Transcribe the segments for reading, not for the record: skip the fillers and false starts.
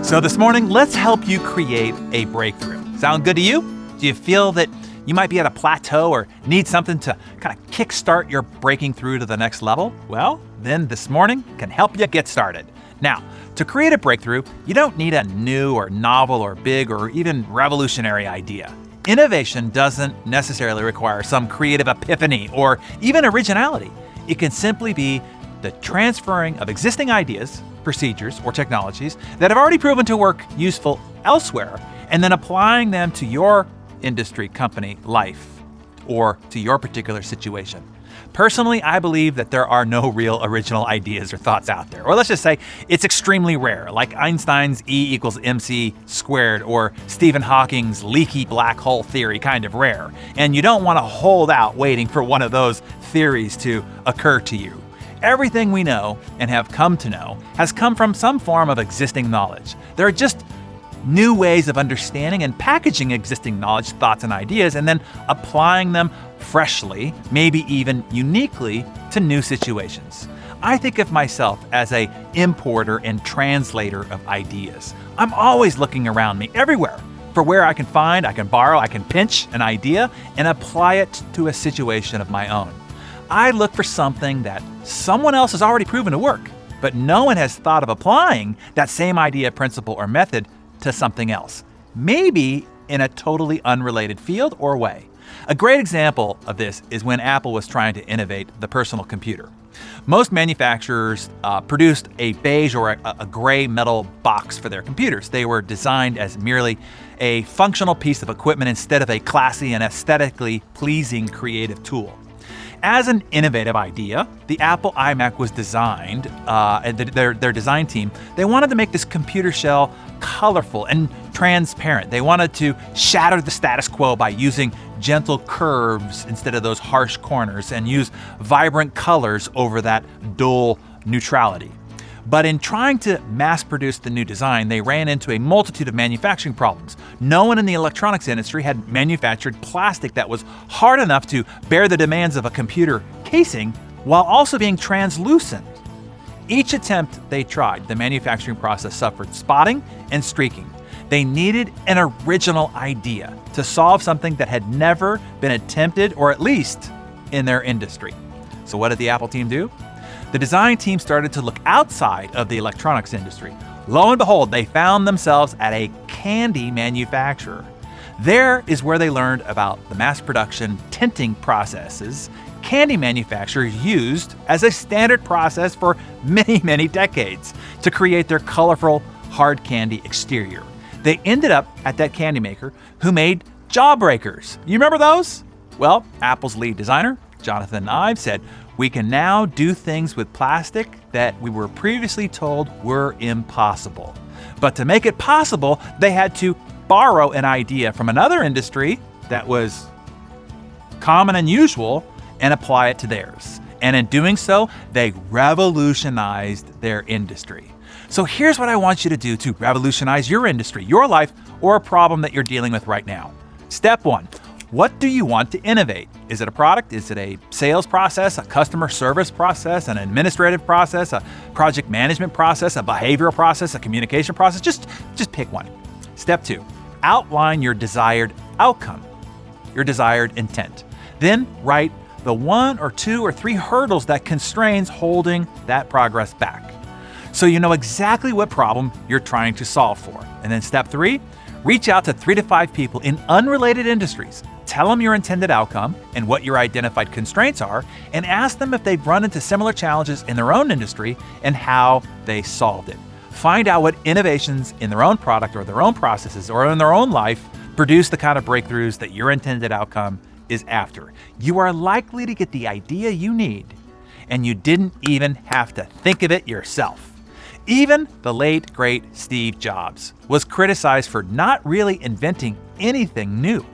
So this morning, let's help you create a breakthrough. Sound good to you? Do you feel that you might be at a plateau or need something to kind of kickstart your breaking through to the next level? Well, then this morning can help you get started. Now, to create a breakthrough, you don't need a new or novel or big or even revolutionary idea. Innovation doesn't necessarily require some creative epiphany or even originality. It can simply be the transferring of existing ideas, procedures, or technologies that have already proven to work useful elsewhere, and then applying them to your industry, company, life, or to your particular situation. Personally, I believe that there are no real original ideas or thoughts out there. Or let's just say it's extremely rare, like Einstein's E = mc squared or Stephen Hawking's leaky black hole theory, kind of rare. And you don't want to hold out waiting for one of those theories to occur to you. Everything we know and have come to know has come from some form of existing knowledge. There are just new ways of understanding and packaging existing knowledge, thoughts, and ideas, and then applying them freshly, maybe even uniquely, to new situations. I think of myself as an importer and translator of ideas. I'm always looking around me, everywhere, for where I can find, I can borrow, I can pinch an idea and apply it to a situation of my own. I look for something that someone else has already proven to work, but no one has thought of applying that same idea, principle, or method to something else, maybe in a totally unrelated field or way. A great example of this is when Apple was trying to innovate the personal computer. Most manufacturers produced a beige or a gray metal box for their computers. They were designed as merely a functional piece of equipment instead of a classy and aesthetically pleasing creative tool. As an innovative idea, the Apple iMac was designed, and their design team, they wanted to make this computer shell colorful and transparent. They wanted to shatter the status quo by using gentle curves instead of those harsh corners and use vibrant colors over that dull neutrality. But in trying to mass produce the new design, they ran into a multitude of manufacturing problems. No one in the electronics industry had manufactured plastic that was hard enough to bear the demands of a computer casing while also being translucent. Each attempt they tried, the manufacturing process suffered spotting and streaking. They needed an original idea to solve something that had never been attempted, or at least in their industry. So what did the Apple team do? The design team started to look outside of the electronics industry. Lo and behold, they found themselves at a candy manufacturer. There is where they learned about the mass production tinting processes candy manufacturers used as a standard process for many, many decades to create their colorful hard candy exterior. They ended up at that candy maker who made jawbreakers. You remember those? Well, Apple's lead designer, Jonathan Ive, said, "We can now do things with plastic that we were previously told were impossible." But to make it possible, they had to borrow an idea from another industry that was common and usual and apply it to theirs. And in doing so, they revolutionized their industry. So here's what I want you to do to revolutionize your industry, your life, or a problem that you're dealing with right now. Step 1. What do you want to innovate? Is it a product? Is it a sales process, a customer service process, an administrative process, a project management process, a behavioral process, a communication process? Just pick one. Step 2, outline your desired outcome, your desired intent. Then write the 1 or 2 or 3 hurdles that constrains holding that progress back, so you know exactly what problem you're trying to solve for. And then step 3, reach out to 3 to 5 people in unrelated industries. Tell them your intended outcome and what your identified constraints are, and ask them if they've run into similar challenges in their own industry and how they solved it. Find out what innovations in their own product or their own processes or in their own life produce the kind of breakthroughs that your intended outcome is after. You are likely to get the idea you need, and you didn't even have to think of it yourself. Even the late, great Steve Jobs was criticized for not really inventing anything new.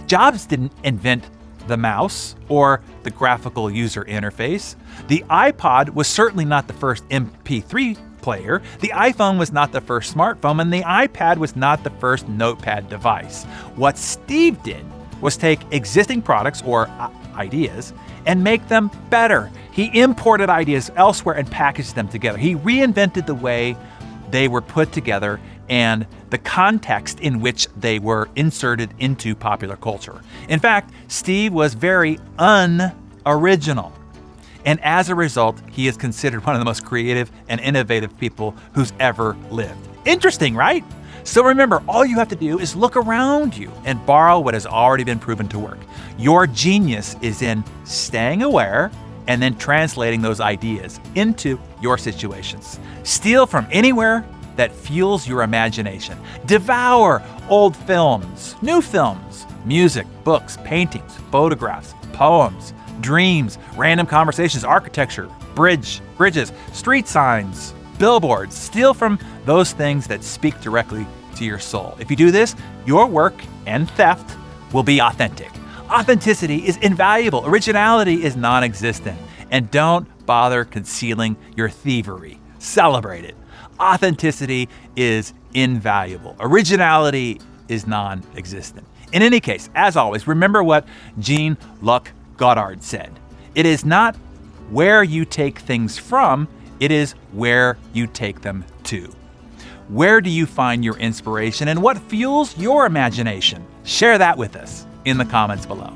Jobs didn't invent the mouse or the graphical user interface. The iPod was certainly not the first MP3 player. The iPhone was not the first smartphone, and the iPad was not the first notepad device. What Steve did was take existing products or ideas and make them better. He imported ideas elsewhere and packaged them together. He reinvented the way they were put together and the context in which they were inserted into popular culture. In fact, Steve was very unoriginal. And as a result, he is considered one of the most creative and innovative people who's ever lived. Interesting, right? So remember, all you have to do is look around you and borrow what has already been proven to work. Your genius is in staying aware and then translating those ideas into your situations. Steal from anywhere that fuels your imagination. Devour old films, new films, music, books, paintings, photographs, poems, dreams, random conversations, architecture, bridges, street signs, billboards. Steal from those things that speak directly to your soul. If you do this, your work and theft will be authentic. Authenticity is invaluable. Originality is non-existent. And don't bother concealing your thievery. Celebrate it. Authenticity is invaluable. Originality is non-existent. In any case, as always, remember what Jean-Luc Godard said. It is not where you take things from, it is where you take them to. Where do you find your inspiration and what fuels your imagination? Share that with us in the comments below.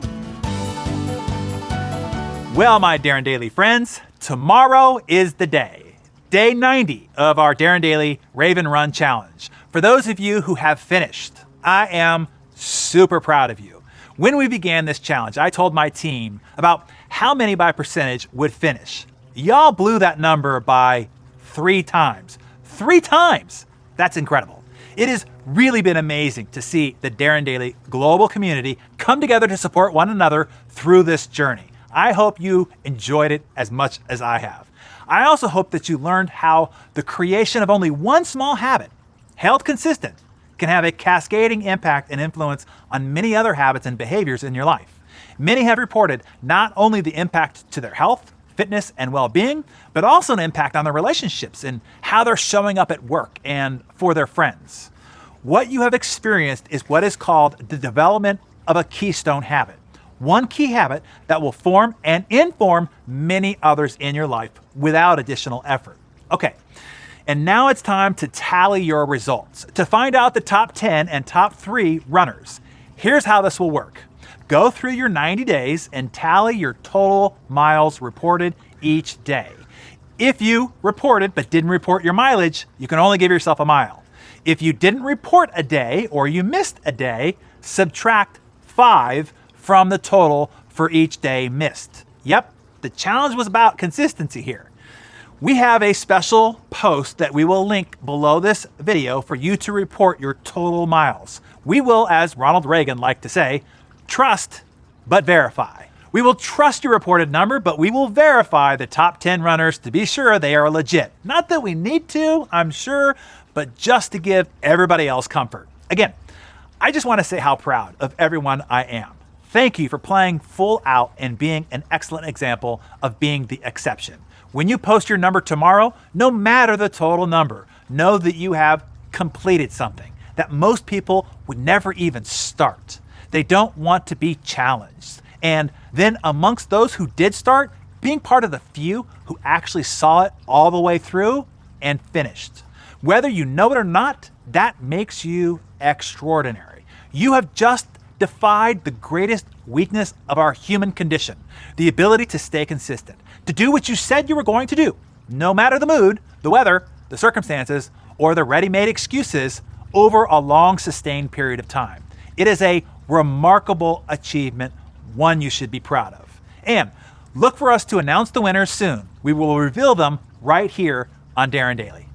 Well, my Darren Daily friends, tomorrow is the day. Day 90 of our Darren Daily Raven Run Challenge. For those of you who have finished, I am super proud of you. When we began this challenge, I told my team about how many by percentage would finish. Y'all blew that number by 3 times. 3 times! That's incredible. It has really been amazing to see the Darren Daily global community come together to support one another through this journey. I hope you enjoyed it as much as I have. I also hope that you learned how the creation of only one small habit, held consistent, can have a cascading impact and influence on many other habits and behaviors in your life. Many have reported not only the impact to their health, fitness, and well-being, but also an impact on their relationships and how they're showing up at work and for their friends. What you have experienced is what is called the development of a keystone habit. One key habit that will form and inform many others in your life without additional effort. Okay, and now it's time to tally your results. To find out the top 10 and top 3 runners, here's how this will work. Go through your 90 days and tally your total miles reported each day. If you reported but didn't report your mileage, you can only give yourself a mile. If you didn't report a day or you missed a day, subtract 5 from the total for each day missed. Yep, the challenge was about consistency here. We have a special post that we will link below this video for you to report your total miles. We will, as Ronald Reagan liked to say, trust but verify. We will trust your reported number, but we will verify the top 10 runners to be sure they are legit. Not that we need to, I'm sure, but just to give everybody else comfort. Again, I just want to say how proud of everyone I am. Thank you for playing full out and being an excellent example of being the exception. When you post your number tomorrow, no matter the total number, know that you have completed something that most people would never even start. They don't want to be challenged. And then amongst those who did start, being part of the few who actually saw it all the way through and finished. Whether you know it or not, that makes you extraordinary. You have just defied the greatest weakness of our human condition, the ability to stay consistent, to do what you said you were going to do, no matter the mood, the weather, the circumstances, or the ready-made excuses over a long sustained period of time. It is a remarkable achievement, one you should be proud of. And look for us to announce the winners soon. We will reveal them right here on Darren Daily.